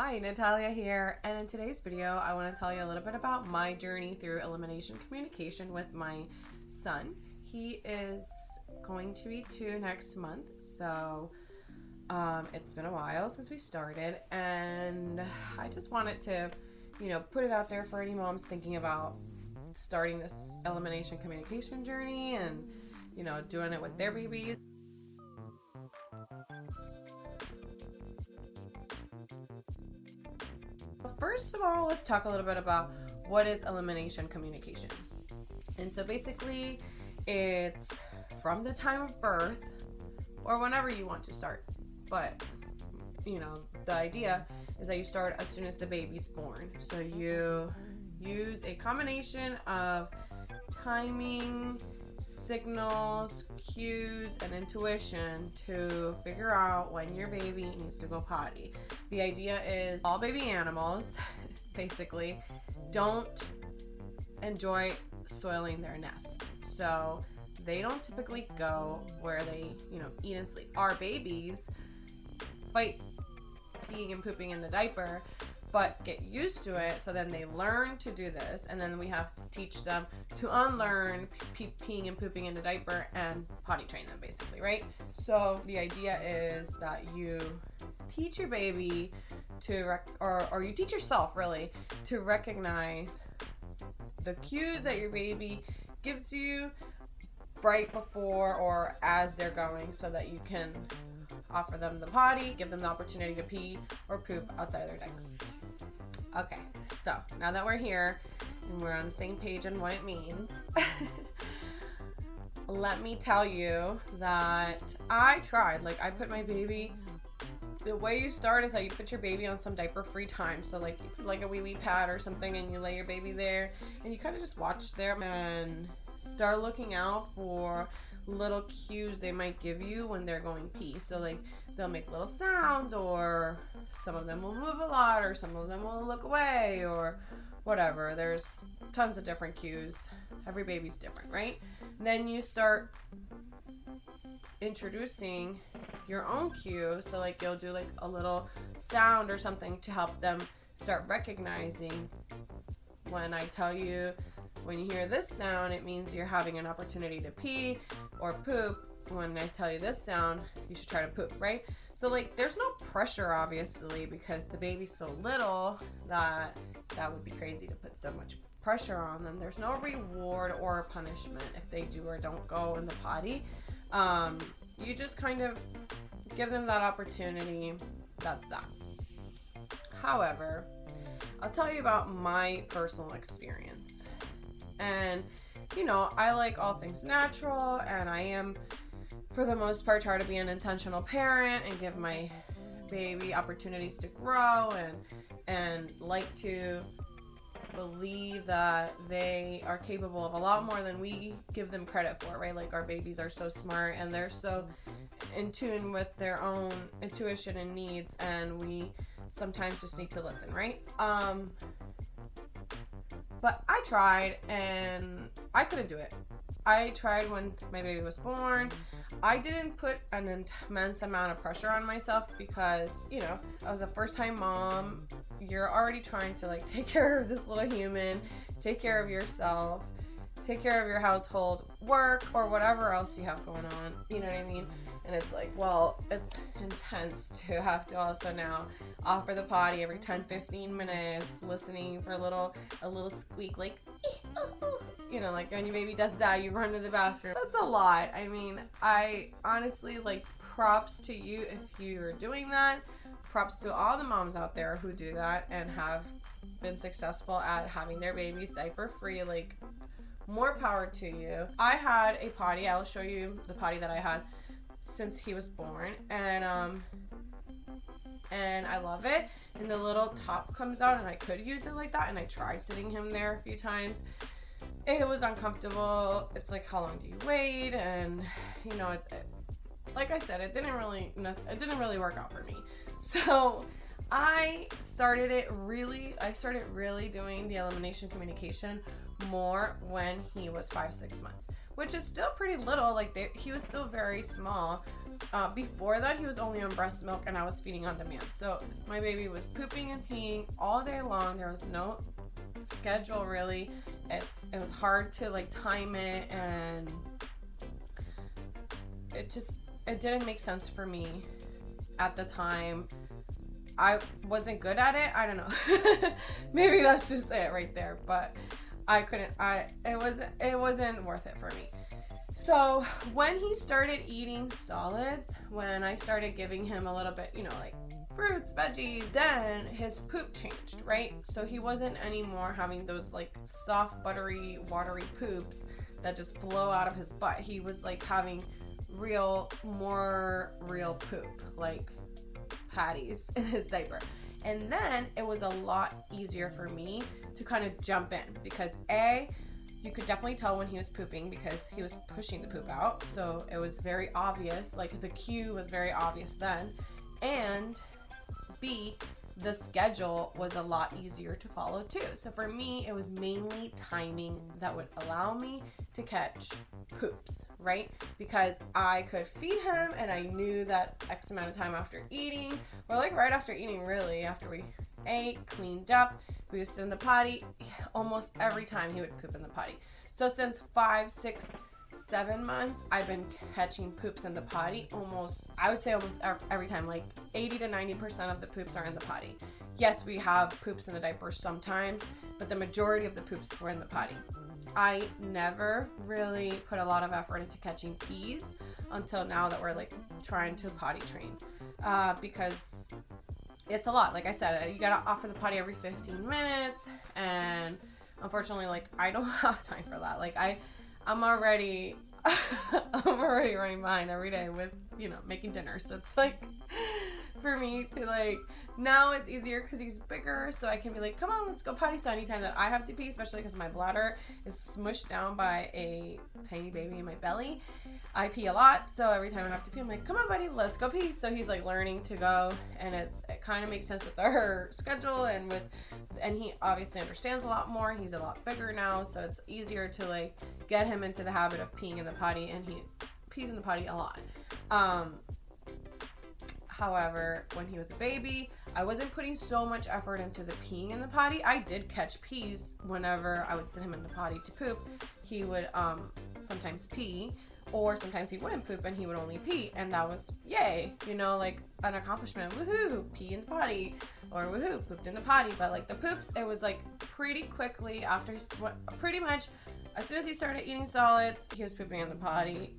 Hi, Natalia here, and in today's video I want to tell you a little bit about my journey through elimination communication with my son. He is going to be 2 next month, so it's been a while since we started, and I just wanted to, put it out there for any moms thinking about starting this elimination communication journey and, doing it with their babies. First of all, let's talk a little bit about what is elimination communication. And so basically, it's from the time of birth or whenever you want to start. But, the idea is that you start as soon as the baby's born. So you use a combination of timing, signals, cues, and intuition to figure out when your baby needs to go potty. The idea is all baby animals basically don't enjoy soiling their nest. So they don't typically go where they, eat and sleep. Our babies fight peeing and pooping in the diaper, but get used to it, so then they learn to do this, and then we have to teach them to unlearn peeing and pooping in the diaper and potty train them, basically, right? So the idea is that you teach your baby to or you teach yourself really to recognize the cues that your baby gives you right before or as they're going, so that you can offer them the potty, give them the opportunity to pee or poop outside of their diaper. Okay, so now that we're here and we're on the same page on what it means, let me tell you that I tried. I put my baby, the way you start is that you put your baby on some diaper-free time. So you put a wee pad or something, and you lay your baby there, and you kind of just watch them and start looking out for little cues they might give you when they're going pee. So they'll make little sounds, or some of them will move a lot, or some of them will look away, or whatever. There's tons of different cues. Every baby's different, right? Then you start introducing your own cue. So you'll do a little sound or something to help them start recognizing when I tell you, when you hear this sound, it means you're having an opportunity to pee or poop. When I tell you this sound, you should try to poop, right? So there's no pressure, obviously, because the baby's so little that would be crazy to put so much pressure on them. There's no reward or punishment if they do or don't go in the potty. You just kind of give them that opportunity. That's that. However, I'll tell you about my personal experience. And, I like all things natural, and I am, for the most part, try to be an intentional parent and give my baby opportunities to grow, and like to believe that they are capable of a lot more than we give them credit for, right? Our babies are so smart, and they're so in tune with their own intuition and needs, and we sometimes just need to listen, right? But I tried, and I couldn't do it. I tried when my baby was born. I didn't put an immense amount of pressure on myself because, I was a first-time mom. You're already trying to take care of this little human, take care of yourself, take care of your household, work, or whatever else you have going on. You know what I mean? And it's it's intense to have to also now offer the potty every 10-15 minutes, listening for a little squeak, when your baby does that, you run to the bathroom. That's a lot. I mean, I honestly, props to you if you're doing that. Props to all the moms out there who do that and have been successful at having their babies diaper free. More power to you. I had a potty. I'll show you the potty that I had since he was born, and I love it. And the little top comes out, and I could use it like that, and I tried sitting him there a few times. It was uncomfortable. It's how long do you wait? And like I said, it didn't really work out for me. So I started really doing the elimination communication more when he was 5-6 months, which is still pretty little. He was still very small, before that, he was only on breast milk and I was feeding on demand. So my baby was pooping and peeing all day long. There was no schedule really. It was hard to like time it, and it didn't make sense for me at the time. I wasn't good at it. I don't know. Maybe that's just it right there. But I couldn't. It wasn't worth it for me. So when he started eating solids, when I started giving him a little bit, like fruits, veggies, then his poop changed, right? So he wasn't anymore having those like soft, buttery, watery poops that just flow out of his butt. He was like having more real poop, like patties in his diaper. And then it was a lot easier for me to kind of jump in because you could definitely tell when he was pooping because he was pushing the poop out. So it was very obvious, like the cue was very obvious then. And B, the schedule was a lot easier to follow too. So for me, it was mainly timing that would allow me to catch poops, right? Because I could feed him and I knew that X amount of time after eating, or like right after eating really, after we ate, cleaned up, we would sit in the potty. Almost every time he would poop in the potty. So since 5, 6, 7 months, I've been catching poops in the potty I would say almost every time, like 80 to 90% of the poops are in the potty. Yes, we have poops in the diaper sometimes, but the majority of the poops were in the potty. I never really put a lot of effort into catching pees until now that we're like trying to potty train, because it's a lot. Like I said, you gotta offer the potty every 15 minutes, and unfortunately, like I don't have time for that. Like I'm already running behind every day with making dinner. So it's like for me to like, now it's easier because he's bigger, so I can be like, come on, let's go potty. So anytime that I have to pee, especially because my bladder is smushed down by a tiny baby in my belly, I pee a lot. So every time I have to pee, I'm like, come on buddy, let's go pee. So he's like learning to go, and it kind of makes sense with our schedule and he obviously understands a lot more. He's a lot bigger now, so it's easier to like get him into the habit of peeing in the potty, and he pees in the potty a lot. However, when he was a baby, I wasn't putting so much effort into the peeing in the potty. I did catch pees whenever I would sit him in the potty to poop. He would sometimes pee, or sometimes he wouldn't poop and he would only pee, and that was yay, like an accomplishment. Woohoo, pee in the potty, or woohoo, pooped in the potty. But like the poops, it was like pretty quickly after, pretty much as soon as he started eating solids, he was pooping in the potty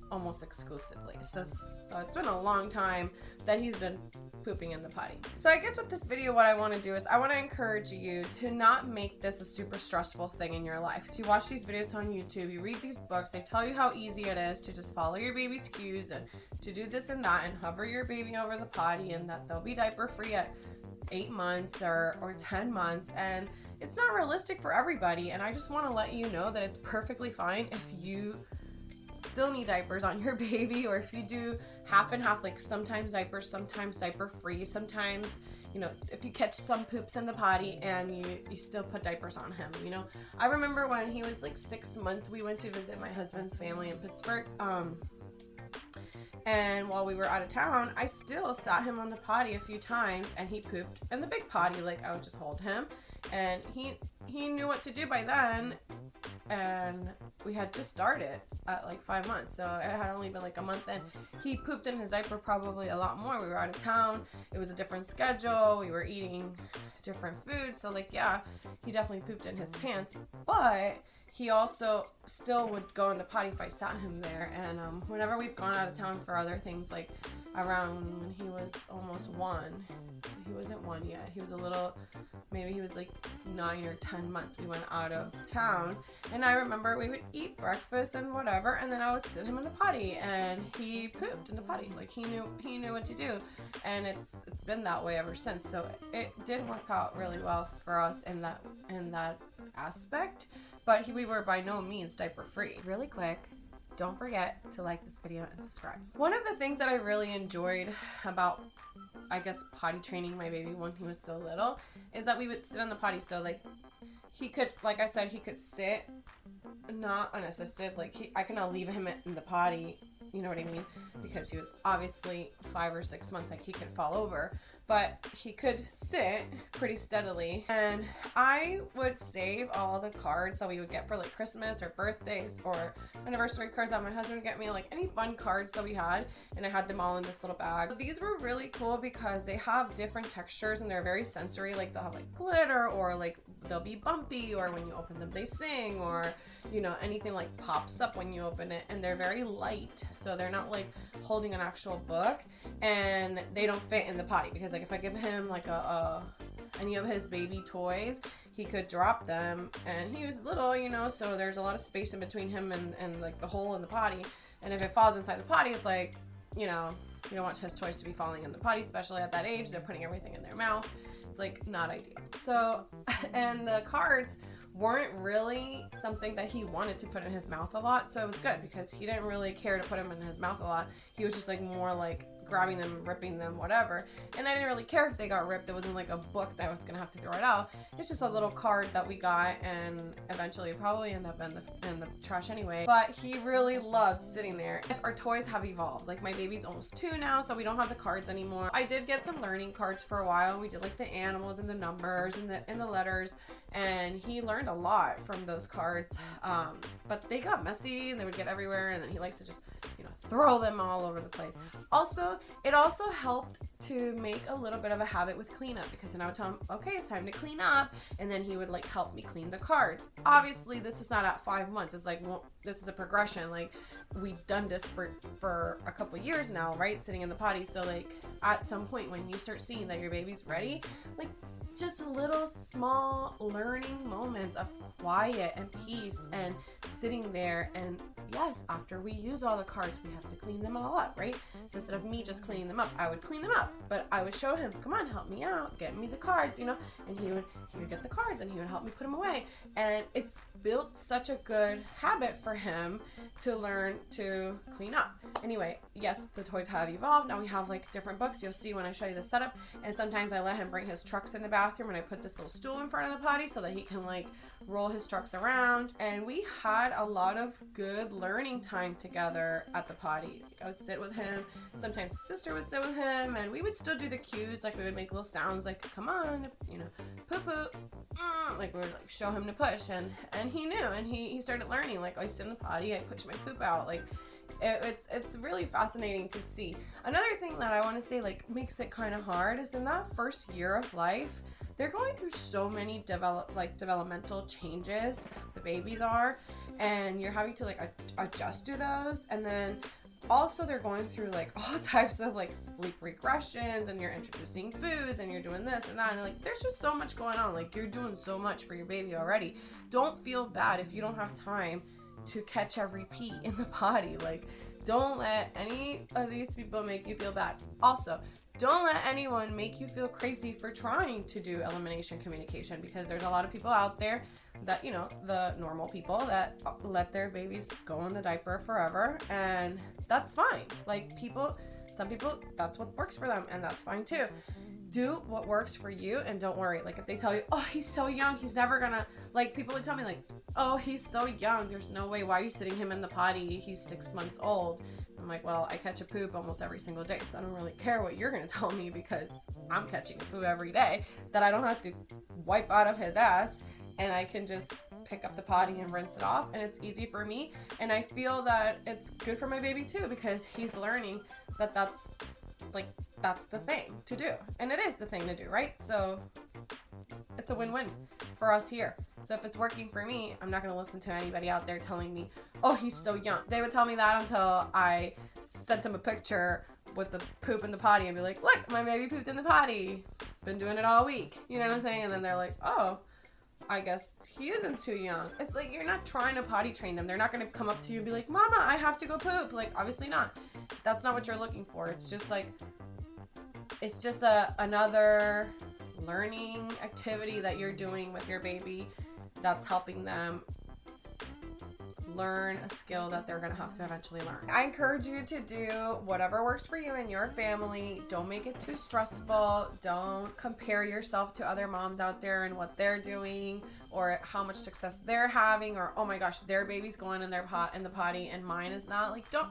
almost exclusively. So it's been a long time that he's been pooping in the potty. So I guess with this video, what I want to do is I want to encourage you to not make this a super stressful thing in your life. So you watch these videos on YouTube, you read these books, they tell you how easy it is to just follow your baby's cues and to do this and that and hover your baby over the potty, and that they'll be diaper free at 8 months or 10 months. And it's not realistic for everybody. And I just want to let you know that it's perfectly fine if you still need diapers on your baby, or if you do half and half, like sometimes diapers, sometimes diaper free, sometimes if you catch some poops in the potty and you still put diapers on him. I remember when he was like 6 months, we went to visit my husband's family in Pittsburgh, and while we were out of town, I still sat him on the potty a few times, and he pooped in the big potty. Like I would just hold him, and he knew what to do by then. And we had just started at like 5 months, so it had only been like a month in. He pooped in his diaper probably a lot more. We were out of town, it was a different schedule, we were eating different food, so like yeah, he definitely pooped in his pants. But he also still would go in the potty if I sat him there. And whenever we've gone out of town for other things, like around when he was almost 1, he wasn't 1 yet, he was a little, maybe he was like 9 or 10 months, we went out of town, and I remember we would eat breakfast and whatever, and then I would sit him in the potty, and he pooped in the potty. Like he knew what to do, and it's been that way ever since. So it did work out really well for us in that aspect. But we were by no means diaper free. Really quick, don't forget to like this video and subscribe. One of the things that I really enjoyed about, I guess, potty training my baby when he was so little is that we would sit on the potty. So like he could, like I said, he could sit not unassisted. Like I could now leave him in the potty You know what I mean? Because he was obviously 5 or 6 months, like he could fall over, but he could sit pretty steadily. And I would save all the cards that we would get for like Christmas or birthdays or anniversary cards that my husband would get me, like any fun cards that we had, and I had them all in this little bag. These were really cool because they have different textures and they're very sensory. Like they'll have like glitter, or like they'll be bumpy, or when you open them they sing, or you know, anything like pops up when you open it. And they're very light, so they're not like holding an actual book, and they don't fit in the potty, because like if I give him like any of his baby toys, he could drop them, and he was little, you know, so there's a lot of space in between him and like the hole in the potty, and if it falls inside the potty, it's like, you know, you don't want his toys to be falling in the potty, especially at that age. They're putting everything in their mouth. It's like not ideal. So, and the cards weren't really something that he wanted to put in his mouth a lot, so it was good because he didn't really care to put them in his mouth a lot. He was just like more like grabbing them, ripping them, whatever. And I didn't really care if they got ripped. It wasn't like a book that I was gonna have to throw it out. It's just a little card that we got, and eventually probably end up in the trash anyway. But he really loved sitting there. Yes, our toys have evolved. Like my baby's almost 2 now, so we don't have the cards anymore. I did get some learning cards for a while. We did like the animals and the numbers and the letters, and he learned a lot from those cards. But they got messy and they would get everywhere, and then he likes to just, you know, throw them all over the place. Also, it also helped to make a little bit of a habit with cleanup, because then I would tell him, okay, it's time to clean up, and then he would like help me clean the cards. Obviously, this is not at 5 months. It's like, well, this is a progression. Like we've done this for a couple years now, right? Sitting in the potty. So like at some point when you start seeing that your baby's ready, like just little small learning moments of quiet and peace and sitting there. And yes, after we use all the cards, we have to clean them all up, right? So instead of me just cleaning them up, I would clean them up, but I would show him, come on, help me out, get me the cards, you know, and he would get the cards and he would help me put them away. And it's built such a good habit for him to learn to clean up. Anyway, yes, the toys have evolved. Now we have like different books. You'll see when I show you the setup. And sometimes I let him bring his trucks in the bathroom, and I put this little stool in front of the potty so that he can like roll his trucks around. And we had a lot of good learning time together at the potty. Like I would sit with him. Sometimes his sister would sit with him, and we would still do the cues. Like we would make little sounds like, come on, you know, poo poo. Like we would like show him to push, and he knew, and he started learning. Like I sit in the potty, I push my poop out. Like it's really fascinating to see. Another thing that I want to say like makes it kind of hard is in that first year of life, they're going through so many developmental changes, the babies are, and you're having to like adjust to those. And then also they're going through like all types of like sleep regressions, and you're introducing foods, and you're doing this and that, and like there's just so much going on. Like you're doing so much for your baby already. Don't feel bad if you don't have time to catch every pee in the potty. Like don't let any of these people make you feel bad. Also, don't let anyone make you feel crazy for trying to do elimination communication, because there's a lot of people out there that, you know, the normal people that let their babies go in the diaper forever, and that's fine. Like some people, that's what works for them, and that's fine too. Do what works for you, and don't worry. Like if they tell you, oh, he's so young, he's never gonna, like people would tell me like, oh, he's so young, there's no way, why are you sitting him in the potty, he's 6 months old. I'm like, well, I catch a poop almost every single day, so I don't really care what you're gonna tell me, because I'm catching a poop every day that I don't have to wipe out of his ass, and I can just pick up the potty and rinse it off, and it's easy for me, and I feel that it's good for my baby too, because he's learning that that's the thing to do, and it is the thing to do, right? So it's a win-win for us here. So if it's working for me, I'm not going to listen to anybody out there telling me, oh, he's so young. They would tell me that until I sent them a picture with the poop in the potty and be like, look, my baby pooped in the potty. Been doing it all week. You know what I'm saying? And then they're like, oh, I guess he isn't too young. It's like, you're not trying to potty train them. They're not going to come up to you and be like, Mama, I have to go poop. Like, obviously not. That's not what you're looking for. It's just like, it's just another learning activity that you're doing with your baby that's helping them learn a skill that they're going to have to eventually learn. I encourage you to do whatever works for you and your family. Don't make it too stressful. Don't compare yourself to other moms out there and what they're doing, or how much success they're having, or oh my gosh, their baby's going in the potty and mine is not. Like, don't.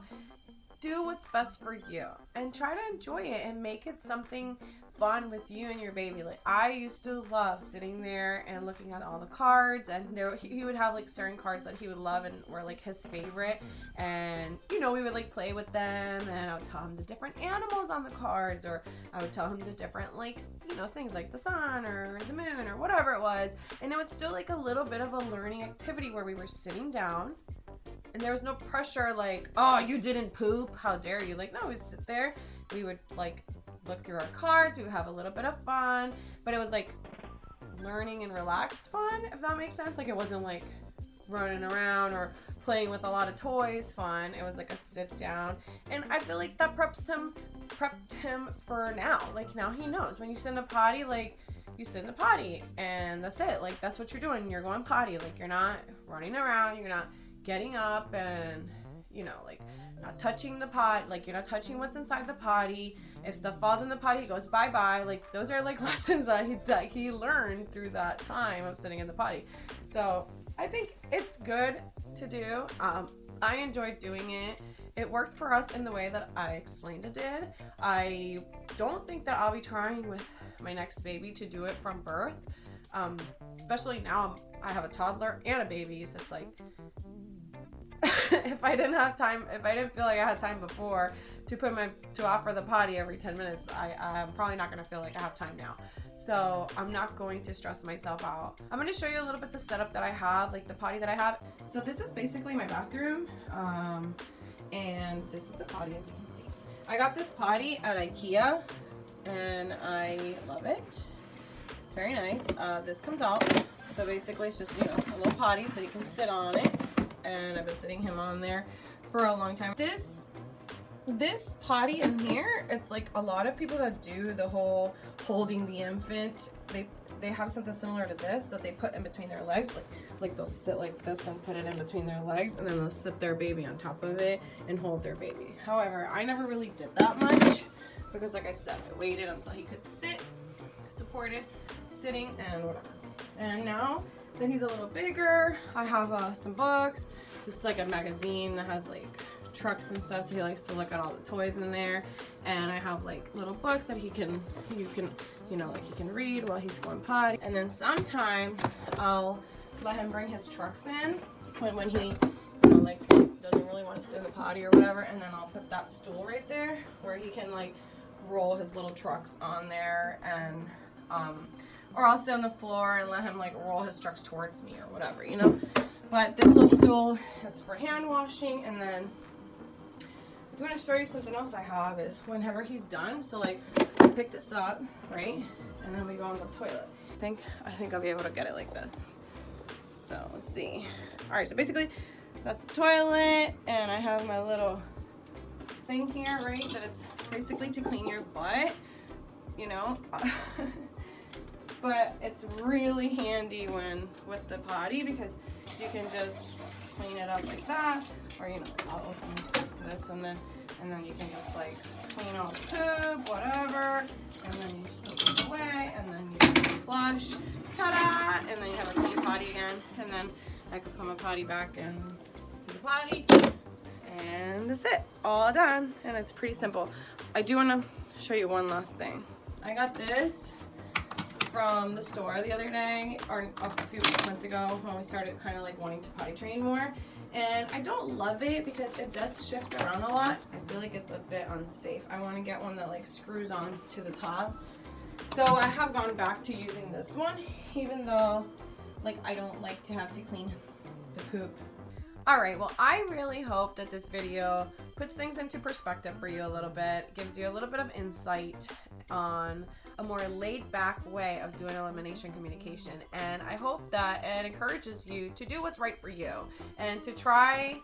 do what's best for you and try to enjoy it and make it something fun with you and your baby. Like, I used to love sitting there and looking at all the cards, and he would have like certain cards that he would love and were like his favorite, and we would like play with them, and I would tell him the different animals on the cards, or I would tell him the different like things like the sun or the moon or whatever it was, and it was still like a little bit of a learning activity where we were sitting down and there was no pressure like, oh, you didn't poop, how dare you. Like, no, we would sit there, we would like look through our cards, we would have a little bit of fun, but it was like learning and relaxed fun, if that makes sense. Like, it wasn't like running around or playing with a lot of toys fun. It was like a sit down, and I feel like that prepped him for now. Like, now he knows when you sit in a potty, like, you sit in a potty and that's it. Like, that's what you're doing. You're going potty. Like, you're not running around, you're not getting up and like not touching the pot, like you're not touching what's inside the potty. If stuff falls in the potty, it goes bye-bye. Like, those are like lessons that he learned through that time of sitting in the potty. So I think it's good to do. I enjoyed doing it. It worked for us in the way that I explained it did. I don't think that I'll be trying with my next baby to do it from birth, especially now I have a toddler and a baby, so it's like if I didn't feel like I had time before to offer the potty every 10 minutes, I'm probably not going to feel like I have time now. So I'm not going to stress myself out. I'm going to show you a little bit the setup that I have, like the potty that I have. So this is basically my bathroom, and this is the potty, as you can see. I got this potty at IKEA, and I love it. It's very nice. This comes out, so basically it's just a little potty so you can sit on it. And I've been sitting him on there for a long time. This potty in here, it's like a lot of people that do the whole holding the infant, they have something similar to this that they put in between their legs, like they'll sit like this and put it in between their legs, and then they'll sit their baby on top of it and hold their baby. However, I never really did that much because, like I said, I waited until he could sit supported sitting and whatever. And now that he's a little bigger, I have some books. This is like a magazine that has like trucks and stuff, so he likes to look at all the toys in there. And I have like little books that he can read while he's going potty. And then sometimes I'll let him bring his trucks in when he like doesn't really want to stay in the potty or whatever, and then I'll put that stool right there where he can like roll his little trucks on there, and or I'll sit on the floor and let him like roll his trucks towards me or whatever, But this little stool, that's for hand washing. And then I want to show you something else I have is whenever he's done, so like I pick this up, right? And then we go on the toilet. I think I'll be able to get it like this. So let's see. All right, so basically that's the toilet, and I have my little thing here, right? That it's basically to clean your butt, But it's really handy with the potty because you can just clean it up like that, or I'll open this and then you can just like clean all the poop, whatever, and then you just put this away, and then you can flush, ta-da, and then you have a clean potty again, and then I could put my potty back into the potty, and that's it, all done, and it's pretty simple. I do want to show you one last thing. I got this from the store the other day, or a few months ago when we started kind of like wanting to potty train more, and I don't love it because it does shift around a lot. I feel like it's a bit unsafe. I want to get one that like screws on to the top. So I have gone back to using this one, even though like I don't like to have to clean the poop. Alright, well, I really hope that this video puts things into perspective for you a little bit, gives you a little bit of insight on a more laid-back way of doing elimination communication, and I hope that it encourages you to do what's right for you and to try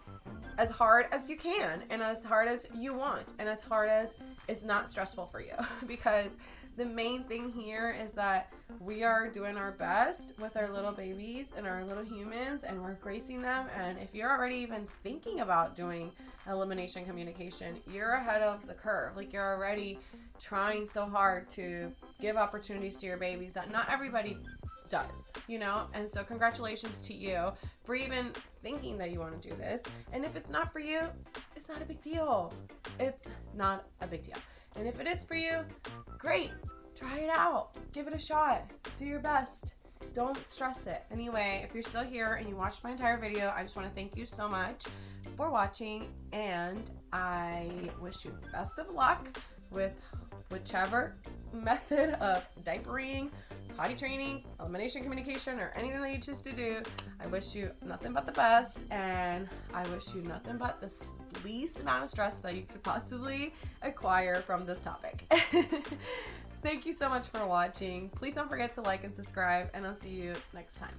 as hard as you can and as hard as you want and as hard as it's not stressful for you, because the main thing here is that we are doing our best with our little babies and our little humans, and we're gracing them. And if you're already even thinking about doing elimination communication, you're ahead of the curve. Like, you're already trying so hard to give opportunities to your babies that not everybody does, and so congratulations to you for even thinking that you want to do this. And if it's not for you, it's not a big deal. It's not a big deal. And if it is for you, great. Try it out. Give it a shot. Do your best. Don't stress it. Anyway, if you're still here and you watched my entire video, I just want to thank you so much for watching, and I wish you best of luck with whichever method of diapering, potty training, elimination communication, or anything that you choose to do. I wish you nothing but the best, and I wish you nothing but the least amount of stress that you could possibly acquire from this topic. Thank you so much for watching. Please don't forget to like and subscribe, and I'll see you next time.